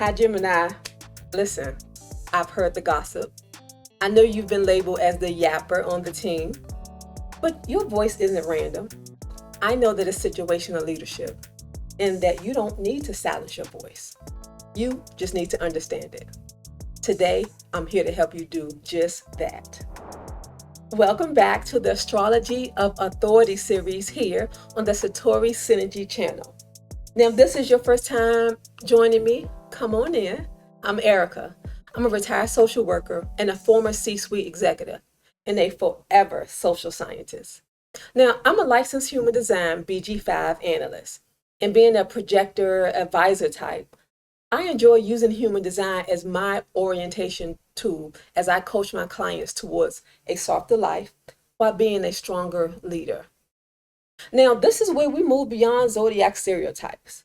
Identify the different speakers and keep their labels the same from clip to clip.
Speaker 1: Hi, Gemini. Listen, I've heard the gossip. I know you've been labeled as the yapper on the team, but your voice isn't random. I know that it's situational leadership and that you don't need to silence your voice. You just need to understand it. Today, I'm here to help you do just that. Welcome back to the Astrology of Authority series here on the Satori Synergy channel. Now, if this is your first time joining me, come on in. I'm Erica. I'm a retired social worker and a former C-suite executive and a forever social scientist. Now, I'm a licensed human design BG5 analyst, and being a projector advisor type, I enjoy using human design as my orientation tool as I coach my clients towards a softer life while being a stronger leader. Now, this is where we move beyond zodiac stereotypes.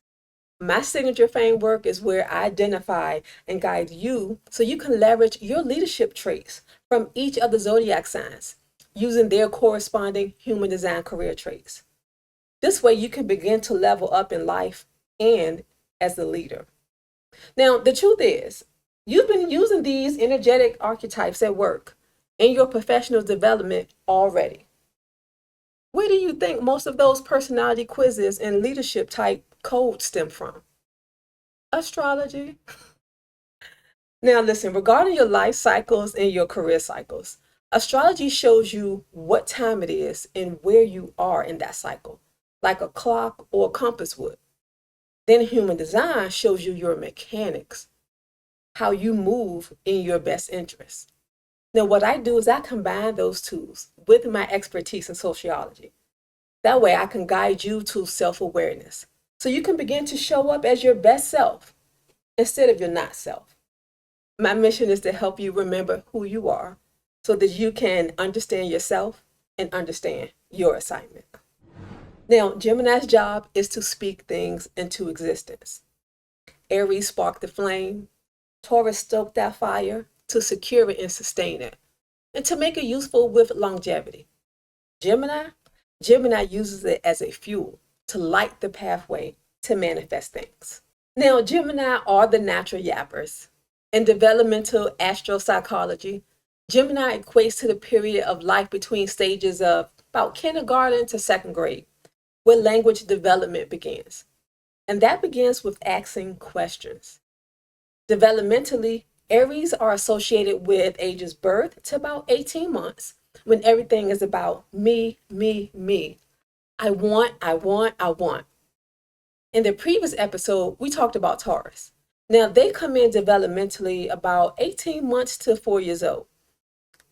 Speaker 1: My signature framework is where I identify and guide you so you can leverage your leadership traits from each of the zodiac signs using their corresponding human design career traits. This way, you can begin to level up in life and as a leader. Now, the truth is, you've been using these energetic archetypes at work in your professional development already. Where do you think most of those personality quizzes and leadership type codes stem from? Astrology. Now, listen, regarding your life cycles and your career cycles, astrology shows you what time it is and where you are in that cycle, like a clock or a compass would. Then human design shows you your mechanics, how you move in your best interest. Now, what I do is I combine those tools with my expertise in sociology. That way I can guide you to self-awareness so you can begin to show up as your best self instead of your not self. My mission is to help you remember who you are so that you can understand yourself and understand your assignment. Now, Gemini's job is to speak things into existence. Aries spark the flame, Taurus stoke that fire to secure it and sustain it, and to make it useful with longevity. Gemini uses it as a fuel to light the pathway to manifest things. Now, Gemini are the natural yappers. In developmental astropsychology, Gemini equates to the period of life between stages of about kindergarten to second grade, where language development begins. And that begins with asking questions. Developmentally, Aries are associated with ages birth to about 18 months, when everything is about me, me, me. I want, I want, I want. In the previous episode, we talked about Taurus. Now, they come in developmentally about 18 months to 4 years old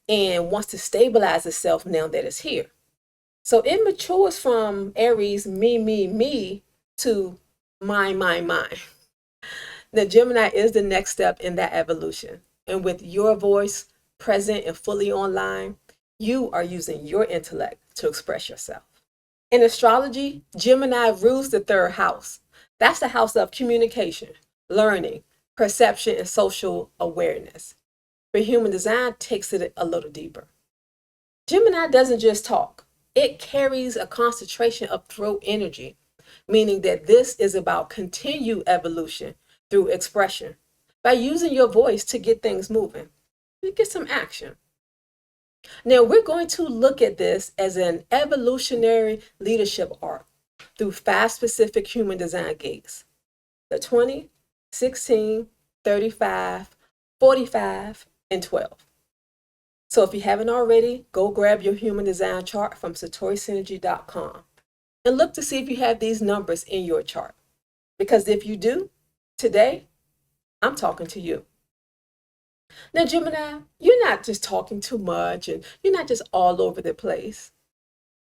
Speaker 1: and wants to stabilize itself now that it's here. So it matures from Aries, me, me, me, to mine, mine, mine. The Gemini is the next step in that evolution. And with your voice present and fully online, you are using your intellect to express yourself. In astrology, Gemini rules the third house. That's the house of communication, learning, perception, and social awareness. But human design takes it a little deeper. Gemini doesn't just talk. It carries a concentration of throat energy, meaning that this is about continued evolution through expression. By using your voice to get things moving, you get some action. Now, we're going to look at this as an evolutionary leadership arc through 5 specific human design gates: the 20, 16, 35, 45, and 12. So if you haven't already, go grab your human design chart from satorisynergy.com and look to see if you have these numbers in your chart. Because if you do, today, I'm talking to you. Now, Gemini, you're not just talking too much and you're not just all over the place.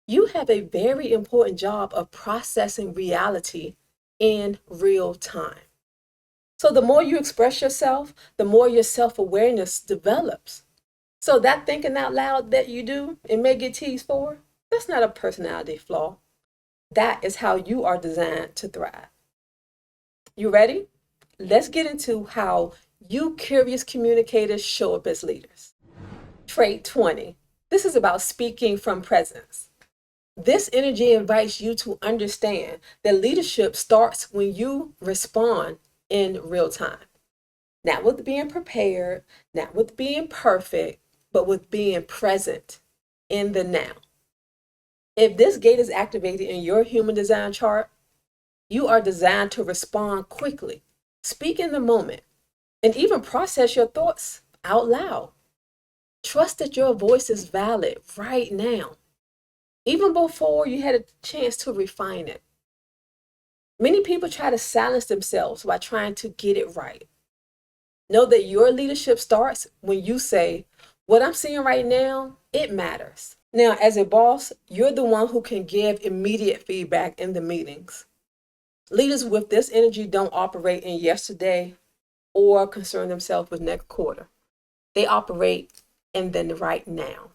Speaker 1: You have a very important job of processing reality in real time. So the more you express yourself, the more your self-awareness develops. So that thinking out loud that you do and may get teased for, that's not a personality flaw. That is how you are designed to thrive. You ready? Let's get into how you curious communicators show up as leaders. Trait 20. This is about speaking from presence. This energy invites you to understand that leadership starts when you respond in real time. Not with being prepared, not with being perfect, but with being present in the now. If this gate is activated in your human design chart, you are designed to respond quickly, speak in the moment, and even process your thoughts out loud. Trust that your voice is valid right now, even before you had a chance to refine it. Many people try to silence themselves while trying to get it right. Know that your leadership starts when you say, what I'm seeing right now, it matters. Now, as a boss, you're the one who can give immediate feedback in the meetings. Leaders with this energy don't operate in yesterday or concern themselves with next quarter. They operate in the right now.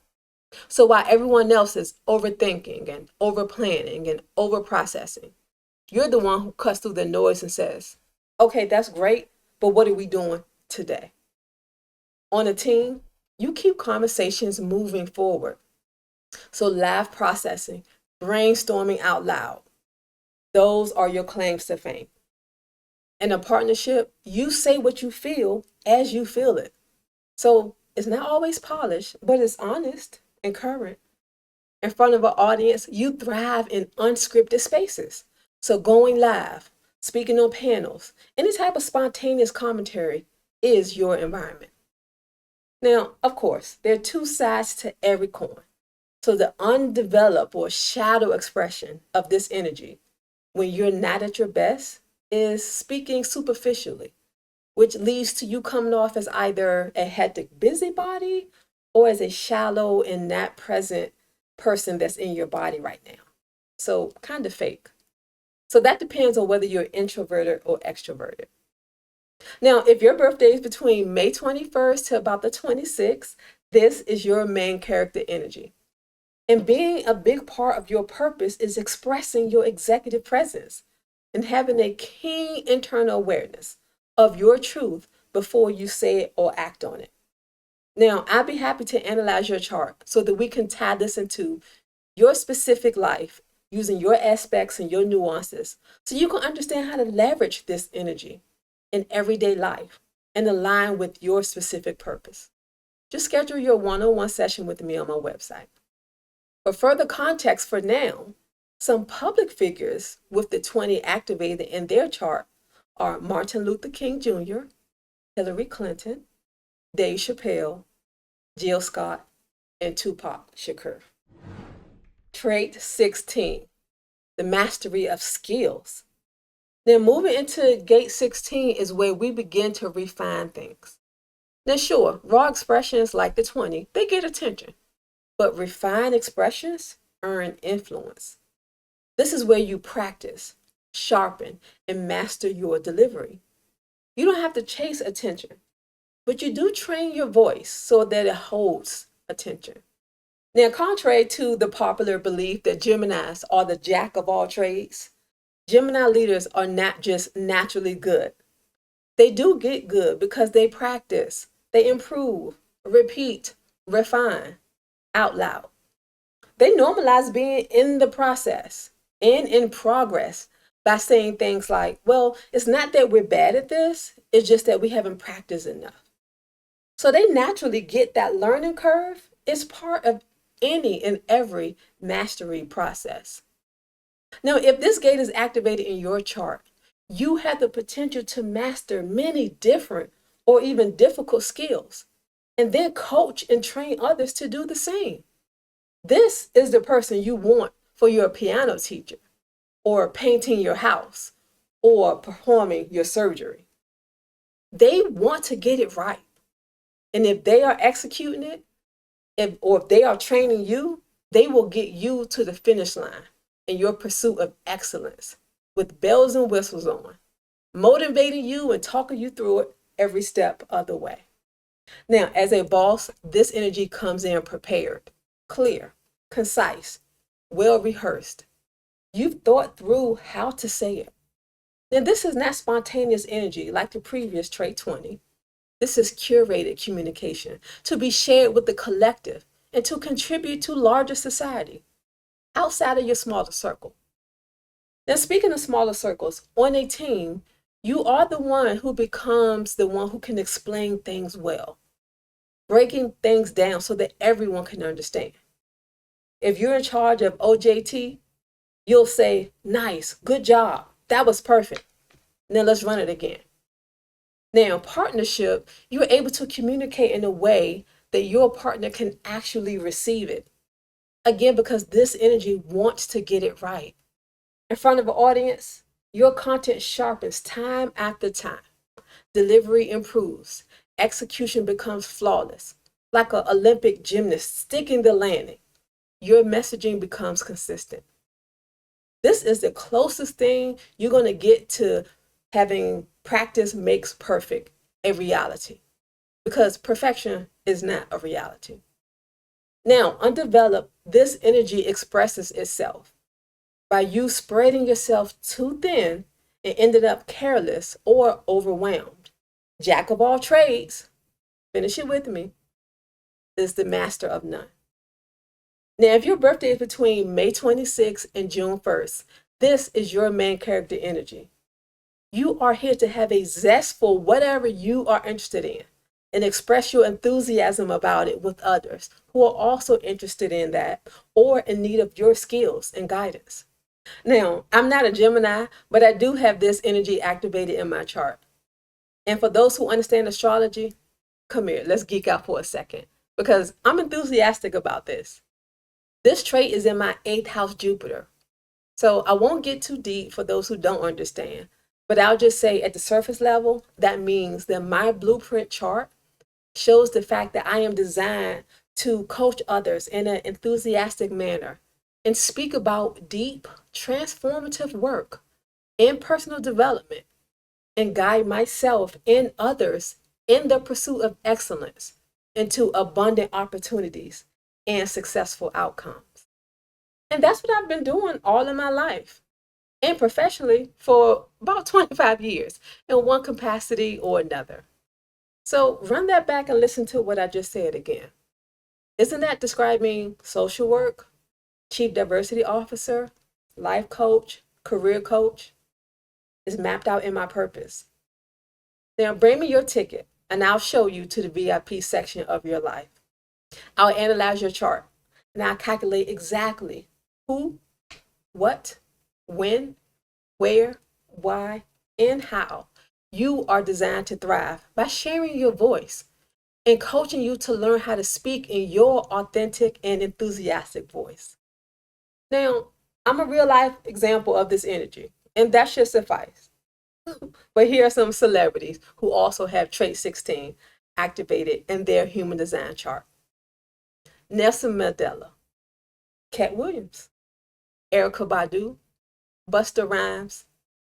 Speaker 1: So while everyone else is overthinking and overplanning and overprocessing, you're the one who cuts through the noise and says, okay, that's great, but what are we doing today? On a team, you keep conversations moving forward. So live processing, brainstorming out loud, those are your claims to fame. In a partnership, you say what you feel as you feel it. So it's not always polished, but it's honest and current. In front of an audience, you thrive in unscripted spaces. So going live, speaking on panels, any type of spontaneous commentary is your environment. Now, of course, there are two sides to every coin. So the undeveloped or shadow expression of this energy, when you're not at your best, is speaking superficially, which leads to you coming off as either a hectic busybody or as a shallow and not present person that's in your body right now. So kind of fake. So that depends on whether you're introverted or extroverted. Now, if your birthday is between May 21st to about the 26th, this is your main character energy. And being a big part of your purpose is expressing your executive presence and having a keen internal awareness of your truth before you say it or act on it. Now, I'd be happy to analyze your chart so that we can tie this into your specific life using your aspects and your nuances so you can understand how to leverage this energy in everyday life and align with your specific purpose. Just schedule your one-on-one session with me on my website. For further context for now, some public figures with the 20 activated in their chart are Martin Luther King Jr., Hillary Clinton, Dave Chappelle, Jill Scott, and Tupac Shakur. Trait 16, the mastery of skills. Now, moving into gate 16 is where we begin to refine things. Now, sure, raw expressions like the 20, they get attention, but refined expressions earn influence. This is where you practice, sharpen, and master your delivery. You don't have to chase attention, but you do train your voice so that it holds attention. Now, contrary to the popular belief that Geminis are the jack of all trades, Gemini leaders are not just naturally good. They do get good because they practice, they improve, repeat, refine out loud. They normalize being in the process and in progress by saying things like, well, it's not that we're bad at this, it's just that we haven't practiced enough. So they naturally get that learning curve. It's part of any and every mastery process. Now, if this gate is activated in your chart, you have the potential to master many different or even difficult skills, and then coach and train others to do the same. This is the person you want for your piano teacher, or painting your house, or performing your surgery. They want to get it right. And if they are executing it, if they are training you, they will get you to the finish line in your pursuit of excellence with bells and whistles on, motivating you and talking you through it every step of the way. Now, as a boss, this energy comes in prepared, clear, concise, well rehearsed. You've thought through how to say it. Now, this is not spontaneous energy like the previous trait 20. This is curated communication to be shared with the collective and to contribute to larger society outside of your smaller circle. Now, speaking of smaller circles, on a team, You are the one who becomes the one who can explain things well, breaking things down so that everyone can understand. If you're in charge of OJT, you'll say, nice, good job, that was perfect. Now let's run it again. Now, partnership, you're able to communicate in a way that your partner can actually receive it. Again, because this energy wants to get it right. In front of an audience, your content sharpens time after time. Delivery improves. Execution becomes flawless. Like an Olympic gymnast sticking the landing, your messaging becomes consistent. This is the closest thing you're going to get to having practice makes perfect a reality, because perfection is not a reality. Now, undeveloped, this energy expresses itself by you spreading yourself too thin and ended up careless or overwhelmed. Jack of all trades, finish it with me, is the master of none. Now, if your birthday is between May 26th and June 1st, this is your main character energy. You are here to have a zest for whatever you are interested in and express your enthusiasm about it with others who are also interested in that or in need of your skills and guidance. Now, I'm not a Gemini, but I do have this energy activated in my chart. And for those who understand astrology, come here, let's geek out for a second because I'm enthusiastic about this. This trait is in my 8th house Jupiter. So I won't get too deep for those who don't understand, but I'll just say at the surface level, that means that my blueprint chart shows the fact that I am designed to coach others in an enthusiastic manner and speak about deep, transformative work in personal development and guide myself and others in the pursuit of excellence into abundant opportunities and successful outcomes. And that's what I've been doing all of my life and professionally for about 25 years in one capacity or another. So run that back and listen to what I just said again. Isn't that describing social work, chief diversity officer, life coach, career coach? Is mapped out in my purpose. Now bring me your ticket and I'll show you to the VIP section of your life. I'll analyze your chart and I'll calculate exactly who, what, when, where, why, and how you are designed to thrive by sharing your voice and coaching you to learn how to speak in your authentic and enthusiastic voice. Now, I'm a real life example of this energy, and that should suffice. But here are some celebrities who also have trait 16 activated in their human design chart. Nelson Mandela, Cat Williams, Erykah Badu, Busta Rhymes,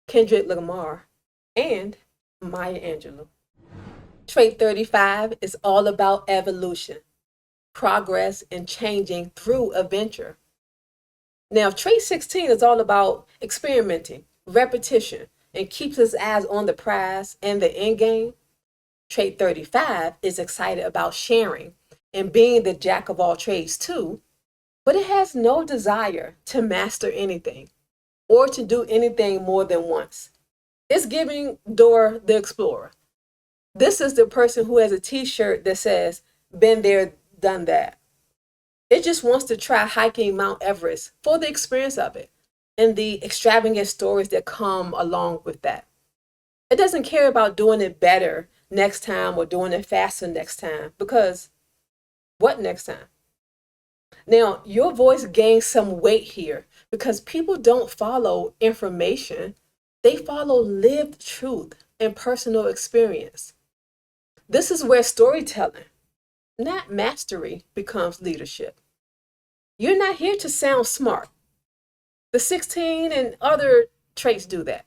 Speaker 1: Kendrick Lamar, and Maya Angelou. Trait 35 is all about evolution, progress, and changing through adventure. Now, trait 16 is all about experimenting, repetition, and keeps his eyes on the prize and the end game. Trait 35 is excited about sharing and being the jack of all trades too, but it has no desire to master anything or to do anything more than once. It's giving Dora the Explorer. This is the person who has a t-shirt that says, been there, done that. It just wants to try hiking Mount Everest for the experience of it and the extravagant stories that come along with that. It doesn't care about doing it better next time or doing it faster next time, because what next time? Now, your voice gains some weight here because people don't follow information. They follow lived truth and personal experience. This is where storytelling, not mastery, becomes leadership. You're not here to sound smart. The 16 and other traits do that.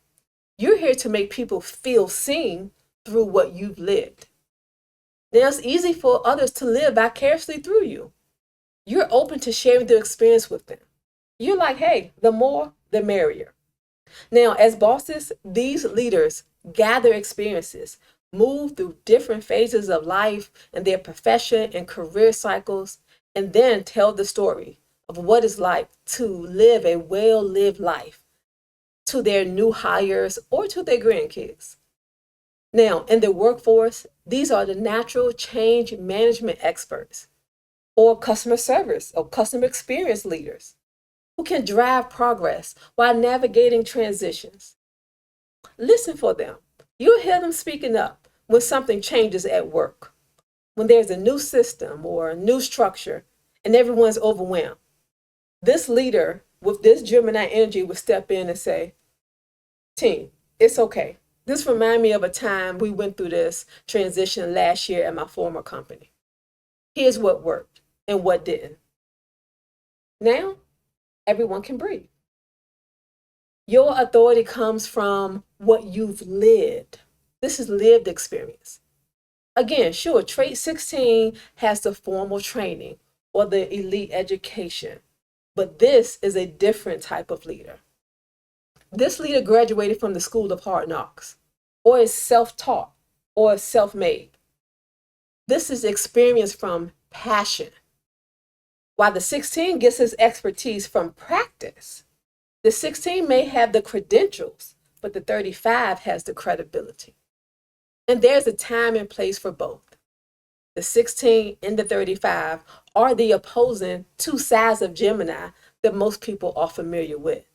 Speaker 1: You're here to make people feel seen through what you've lived. Now, it's easy for others to live vicariously through you. You're open to sharing the experience with them. You're like, hey, the more, the merrier. Now, as bosses, these leaders gather experiences, move through different phases of life and their profession and career cycles, and then tell the story of what it's like to live a well-lived life, to their new hires or to their grandkids. Now, in the workforce, these are the natural change management experts or customer service or customer experience leaders who can drive progress while navigating transitions. Listen for them. You'll hear them speaking up when something changes at work, when there's a new system or a new structure and everyone's overwhelmed. This leader with this Gemini energy will step in and say, team, it's okay. This reminds me of a time we went through this transition last year at my former company. Here's what worked and what didn't. Now, everyone can breathe. Your authority comes from what you've lived. This is lived experience. Again, sure, trait 16 has the formal training or the elite education, but this is a different type of leader. This leader graduated from the School of Hard Knocks, or is self-taught, or self-made. This is experience from passion. While the 16 gets his expertise from practice, the 16 may have the credentials, but the 35 has the credibility. And there's a time and place for both. The 16 and the 35 are the opposing two sides of Gemini that most people are familiar with.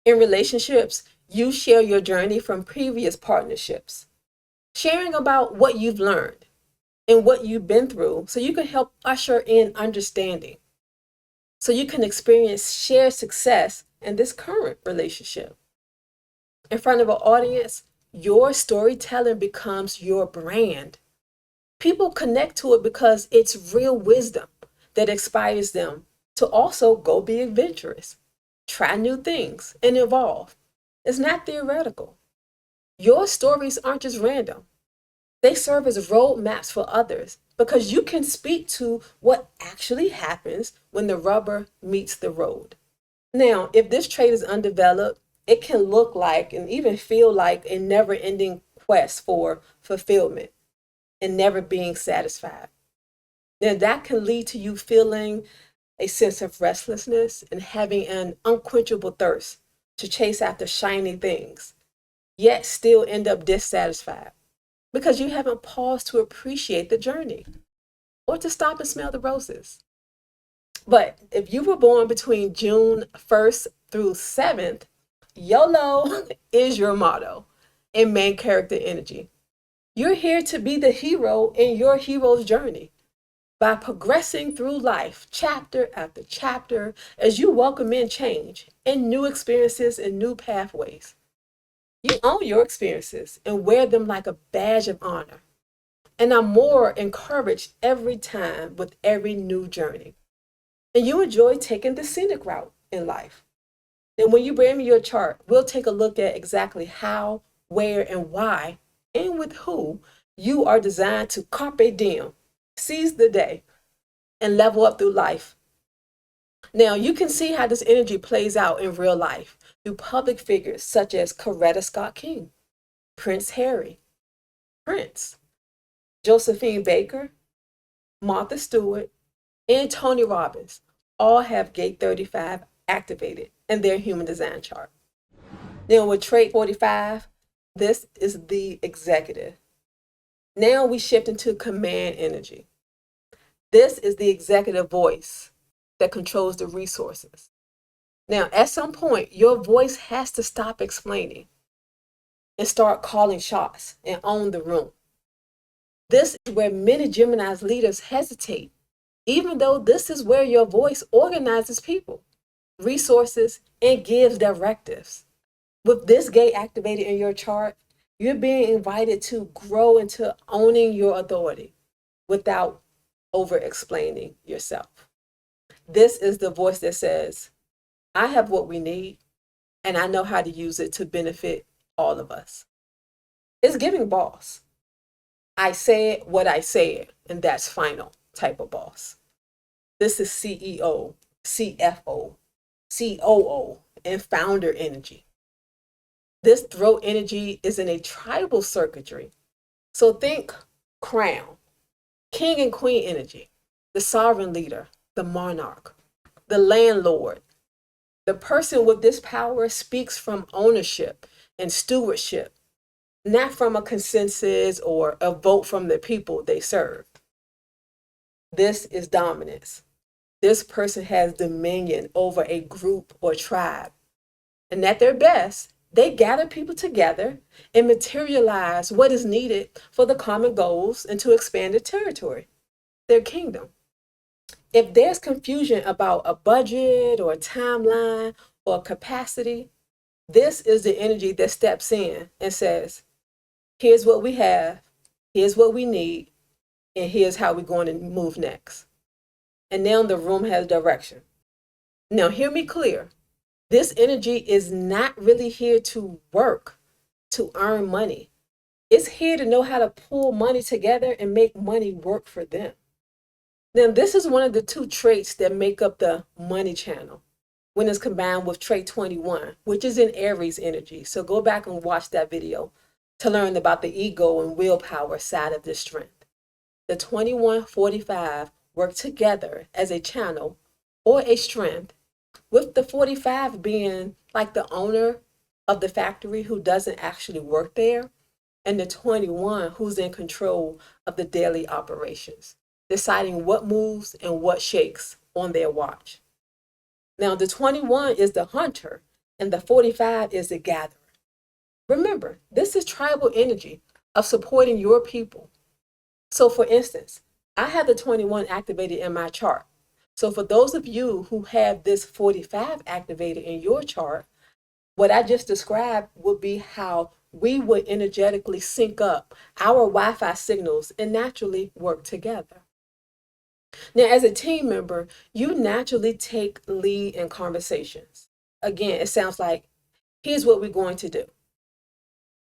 Speaker 1: In relationships, you share your journey from previous partnerships, sharing about what you've learned and what you've been through so you can help usher in understanding, so you can experience shared success in this current relationship. In front of an audience, your storytelling becomes your brand. People connect to it because it's real wisdom that inspires them to also go be adventurous, try new things, and evolve. It's not theoretical. Your stories aren't just random. They serve as roadmaps for others because you can speak to what actually happens when the rubber meets the road. Now, if this trait is undeveloped, it can look like and even feel like a never-ending quest for fulfillment and never being satisfied. Now, that can lead to you feeling a sense of restlessness and having an unquenchable thirst to chase after shiny things, yet still end up dissatisfied because you haven't paused to appreciate the journey or to stop and smell the roses. But if you were born between June 1st through 7th, YOLO is your motto and main character energy. You're here to be the hero in your hero's journey. By progressing through life, chapter after chapter, as you welcome in change and new experiences and new pathways. You own your experiences and wear them like a badge of honor. And I'm more encouraged every time with every new journey. And you enjoy taking the scenic route in life. And when you bring me your chart, we'll take a look at exactly how, where, and why, and with who you are designed to carpe diem, seize the day, and level up through life. Now, you can see how this energy plays out in real life through public figures such as Coretta Scott King, Prince Harry, Prince, Josephine Baker, Martha Stewart, and Tony Robbins all have Gate 35 activated in their human design chart. Now, with trait 45, this is the executive. Now we shift into command energy. This is the executive voice that controls the resources. Now, at some point, your voice has to stop explaining and start calling shots and own the room. This is where many Gemini's leaders hesitate, even though this is where your voice organizes people, resources, and gives directives. With this gate activated in your chart, you're being invited to grow into owning your authority without over explaining yourself. This is the voice that says, I have what we need and I know how to use it to benefit all of us. It's giving boss. I said what I said, and that's final type of boss. This is CEO, CFO, COO, and founder energy. This throat energy is in a tribal circuitry. So think crown, king and queen energy, the sovereign leader, the monarch, the landlord, The person with this power speaks from ownership and stewardship, not from a consensus or a vote from the people they serve. This is dominance. This person has dominion over a group or tribe. And at their best, they gather people together and materialize what is needed for the common goals and to expand their territory, their kingdom. If there's confusion about a budget or a timeline or capacity, this is the energy that steps in and says, here's what we have, here's what we need, and here's how we're going to move next. And now the room has direction. Now, hear me clear. This energy is not really here to work, to earn money. It's here to know how to pull money together and make money work for them. Now, this is one of the two traits that make up the money channel when it's combined with trait 21, which is in Aries energy. So go back and watch that video to learn about the ego and willpower side of this strength. The 21-45 work together as a channel or a strength, with the 45 being like the owner of the factory who doesn't actually work there, and the 21 who's in control of the daily operations, deciding what moves and what shakes on their watch. Now, the 21 is the hunter and the 45 is the gatherer. Remember, this is tribal energy of supporting your people. So for instance, I have the 21 activated in my chart. So for those of you who have this 45 activated in your chart, what I just described would be how we would energetically sync up our Wi-Fi signals and naturally work together. Now, as a team member, you naturally take lead in conversations. Again, it sounds like, here's what we're going to do.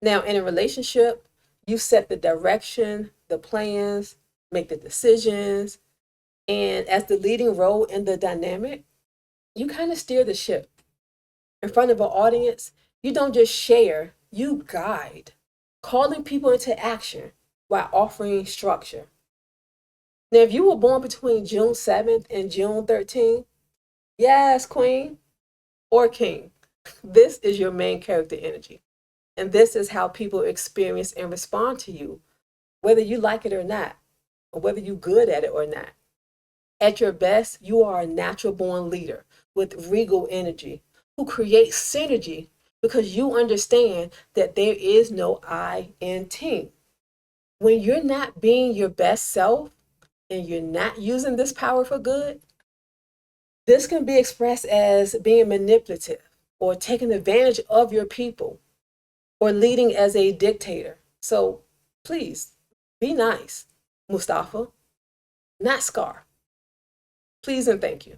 Speaker 1: Now, in a relationship, you set the direction, the plans, make the decisions, and as the leading role in the dynamic, you kind of steer the ship. In front of an audience, you don't just share, you guide, calling people into action while offering structure. Now, if you were born between June 7th and June 13th, yes, queen or king, this is your main character energy. And this is how people experience and respond to you, whether you like it or not, or whether you're good at it or not. At your best, you are a natural born leader with regal energy who creates synergy because you understand that there is no I in team. When you're not being your best self and you're not using this power for good, this can be expressed as being manipulative or taking advantage of your people or leading as a dictator. So please be nice, Mustafa, not Scar. Please and thank you.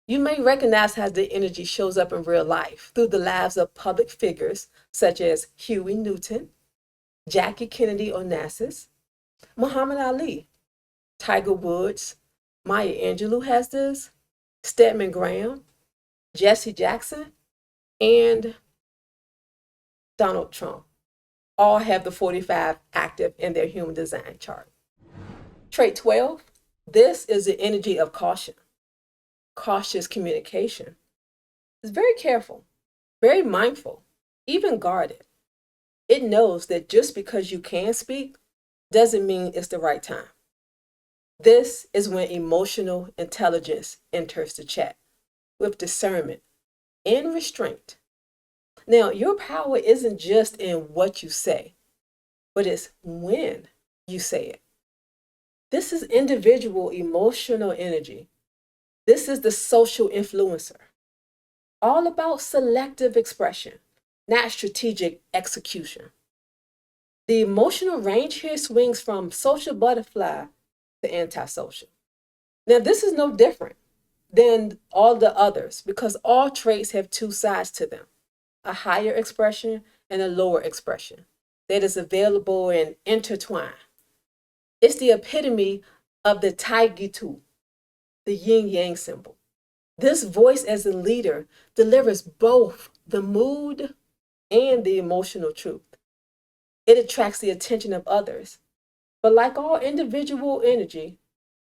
Speaker 1: You may recognize how the energy shows up in real life through the lives of public figures such as Huey Newton, Jackie Kennedy Onassis, Muhammad Ali, Tiger Woods, Maya Angelou has this, Stedman Graham, Jesse Jackson, and Donald Trump. All have the 45 active in their human design chart. Trait 12, this is the energy of caution. Cautious communication. It's very careful, very mindful, even guarded. It knows that just because you can speak doesn't mean it's the right time. This is when emotional intelligence enters the chat with discernment and restraint. Now, your power isn't just in what you say, but it's when you say it. This is individual emotional energy. This is the social influencer. All about selective expression, not strategic execution. The emotional range here swings from social butterfly to antisocial. Now, this is no different than all the others because all traits have two sides to them, a higher expression and a lower expression that is available and intertwined. It's the epitome of the Taigitu, the yin yang symbol. This voice as a leader delivers both the mood and the emotional truth. It attracts the attention of others. But like all individual energy,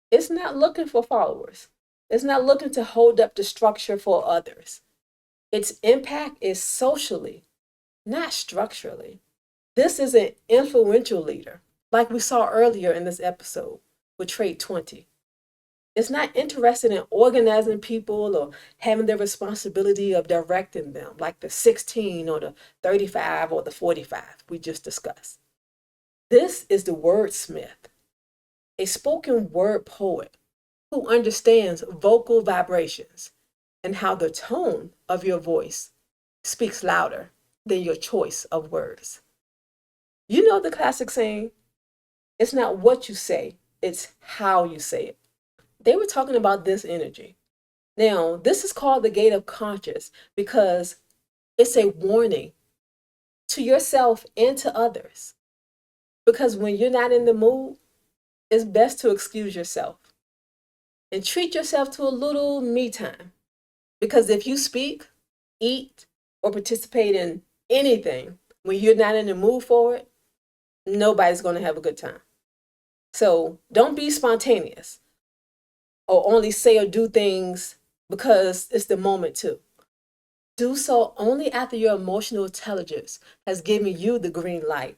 Speaker 1: it's not looking for followers. It's not looking to hold up the structure for others. Its impact is socially, not structurally. This is an influential leader, like we saw earlier in this episode with Trait 20. It's not interested in organizing people or having the responsibility of directing them, like the 16 or the 35 or the 45 we just discussed. This is the wordsmith, a spoken word poet who understands vocal vibrations and how the tone of your voice speaks louder than your choice of words. You know the classic saying, it's not what you say, it's how you say it. They were talking about this energy. Now, this is called the gate of conscience because it's a warning to yourself and to others. Because when you're not in the mood, it's best to excuse yourself and treat yourself to a little me time. Because if you speak, eat, or participate in anything when you're not in the mood for it, nobody's going to have a good time. So don't be spontaneous or only say or do things because it's the moment to. Do so only after your emotional intelligence has given you the green light,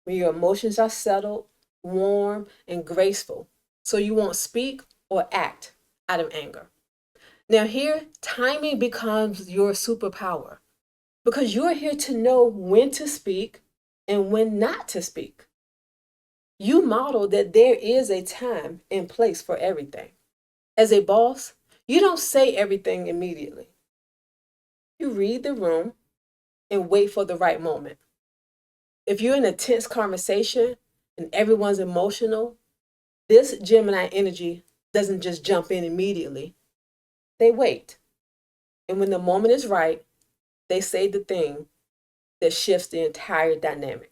Speaker 1: when your emotions are settled, warm, and graceful, so you won't speak or act out of anger. Now here, timing becomes your superpower because you're here to know when to speak and when not to speak. You model that there is a time and place for everything. As a boss, you don't say everything immediately. You read the room and wait for the right moment. If you're in a tense conversation and everyone's emotional, this Gemini energy doesn't just jump in immediately. They wait. And when the moment is right, they say the thing that shifts the entire dynamic.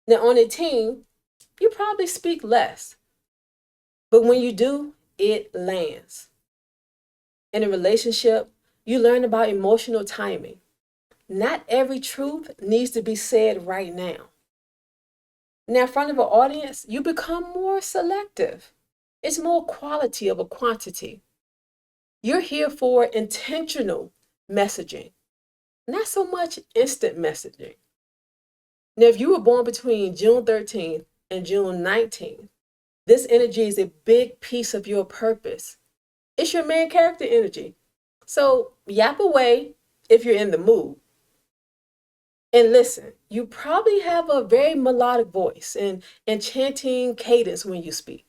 Speaker 1: Now, on a team, you probably speak less, but when you do, it lands. In a relationship, you learn about emotional timing. Not every truth needs to be said right now. Now, in front of an audience, you become more selective. It's more quality of a quantity. You're here for intentional messaging, not so much instant messaging. Now, if you were born between June 13th and June 19th, this energy is a big piece of your purpose. It's your main character energy. So yap away if you're in the mood. And listen, you probably have a very melodic voice and enchanting cadence when you speak.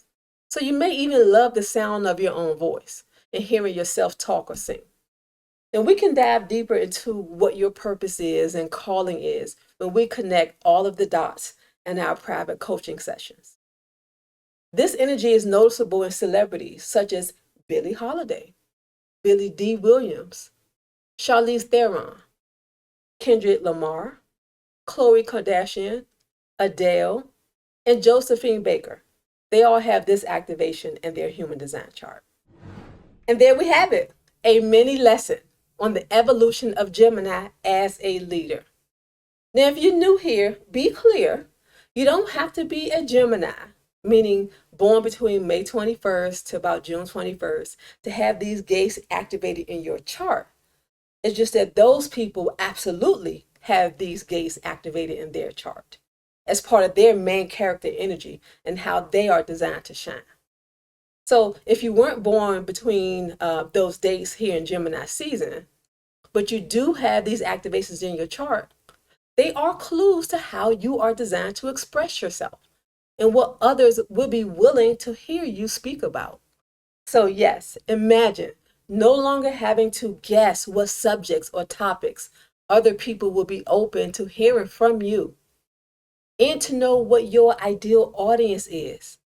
Speaker 1: So you may even love the sound of your own voice and hearing yourself talk or sing. And we can dive deeper into what your purpose is and calling is when we connect all of the dots in our private coaching sessions. This energy is noticeable in celebrities such as Billie Holiday, Billy D. Williams, Charlize Theron, Kendrick Lamar, Khloe Kardashian, Adele, and Josephine Baker. They all have this activation in their human design chart. And there we have it, a mini lesson on the evolution of Gemini as a leader. Now, if you're new here, be clear, you don't have to be a Gemini, meaning born between May 21st to about June 21st, to have these gates activated in your chart. It's just that those people absolutely have these gates activated in their chart as part of their main character energy and how they are designed to shine. So if you weren't born between those dates here in Gemini season, but you do have these activations in your chart, they are clues to how you are designed to express yourself and what others will be willing to hear you speak about. So yes, imagine no longer having to guess what subjects or topics other people will be open to hearing from you and to know what your ideal audience is.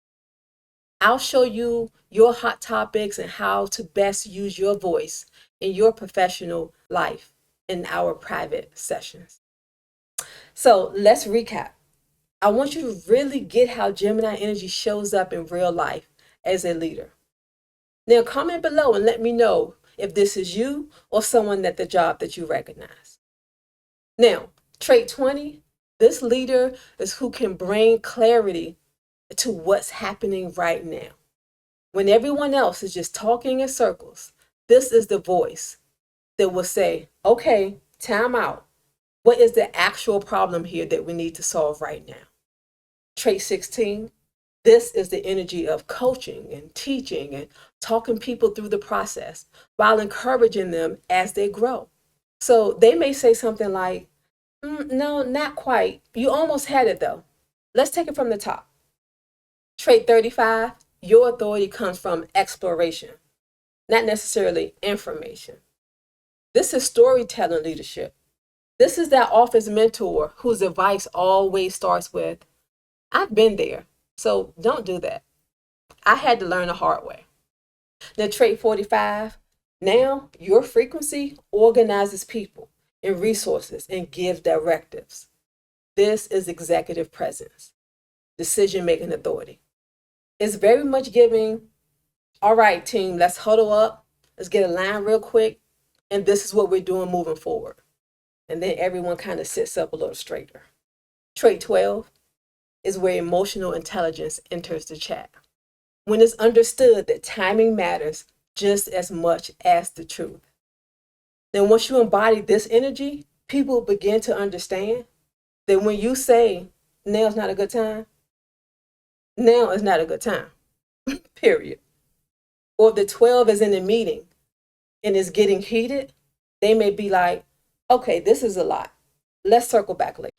Speaker 1: I'll show you your hot topics and how to best use your voice in your professional life in our private sessions. So let's recap. I want you to really get how Gemini energy shows up in real life as a leader. Now comment below and let me know if this is you or someone at the job that you recognize. Now, trait 20, this leader is who can bring clarity to what's happening right now. When everyone else is just talking in circles, this is the voice that will say, okay, time out. What is the actual problem here that we need to solve right now? Trait 16, this is the energy of coaching and teaching and talking people through the process while encouraging them as they grow. So they may say something like, no, not quite. You almost had it though. Let's take it from the top. Trait 35, your authority comes from exploration, not necessarily information. This is storytelling leadership. This is that office mentor whose advice always starts with, I've been there, so don't do that. I had to learn the hard way. Now, trait 45, now your frequency organizes people and resources and gives directives. This is executive presence, decision-making authority. It's very much giving, all right, team, let's huddle up, let's get a line real quick, and this is what we're doing moving forward. And then everyone kind of sits up a little straighter. Trait 12 is where emotional intelligence enters the chat. When it's understood that timing matters just as much as the truth. Then once you embody this energy, people begin to understand that when you say, now's not a good time, now is not a good time, period. Or if the 12 is in a meeting and is getting heated, they may be like, okay, this is a lot. Let's circle back later.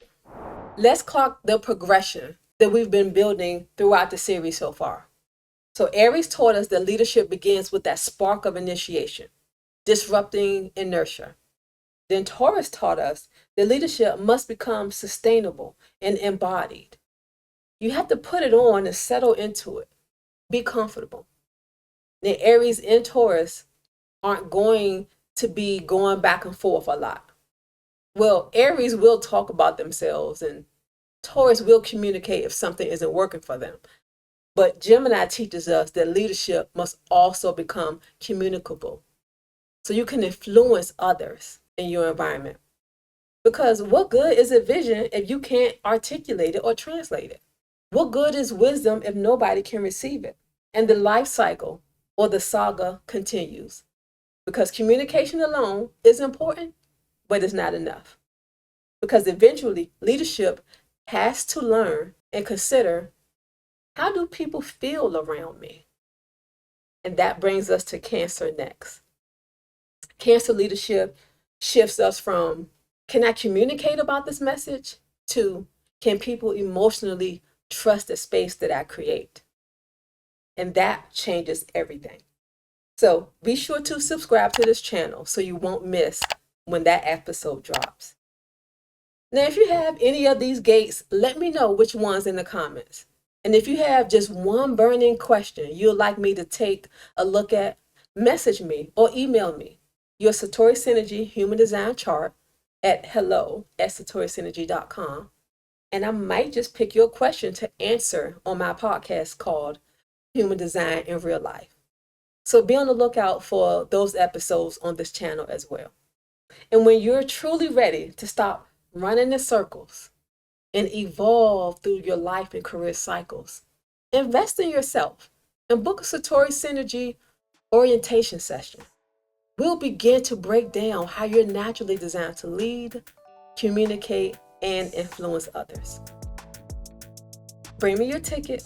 Speaker 1: Let's clock the progression that we've been building throughout the series so far. So Aries taught us that leadership begins with that spark of initiation, disrupting inertia. Then Taurus taught us that leadership must become sustainable and embodied. You have to put it on and settle into it. Be comfortable. Then Aries and Taurus aren't going to be going back and forth a lot. Well, Aries will talk about themselves and Taurus will communicate if something isn't working for them. But Gemini teaches us that leadership must also become communicable. So you can influence others in your environment. Because what good is a vision if you can't articulate it or translate it? What good is wisdom if nobody can receive it? And the life cycle or the saga continues. Because communication alone is important, but it's not enough. Because eventually leadership has to learn and consider, how do people feel around me? And that brings us to Cancer next. Cancer leadership shifts us from, can I communicate about this message? To, can people emotionally trust the space that I create? And that changes everything. So be sure to subscribe to this channel so you won't miss when that episode drops. Now, if you have any of these gates, let me know which ones in the comments. And if you have just one burning question you'd like me to take a look at, message me or email me your Satori Synergy Human Design chart at hello@satorisynergy.com. And I might just pick your question to answer on my podcast called Human Design in Real Life. So be on the lookout for those episodes on this channel as well. And when you're truly ready to stop running in circles and evolve through your life and career cycles, invest in yourself and book a Satori Synergy orientation session. We'll begin to break down how you're naturally designed to lead, communicate, and influence others. Bring me your ticket,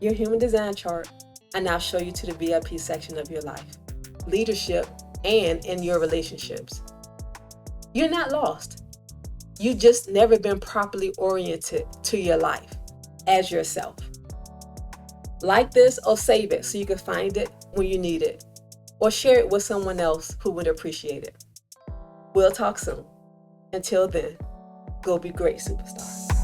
Speaker 1: your human design chart, and I'll show you to the VIP section of your life, leadership, and in your relationships. You're not lost. You've just never been properly oriented to your life as yourself. Like this or save it so you can find it when you need it, or share it with someone else who would appreciate it. We'll talk soon. Until then, go be great, superstar.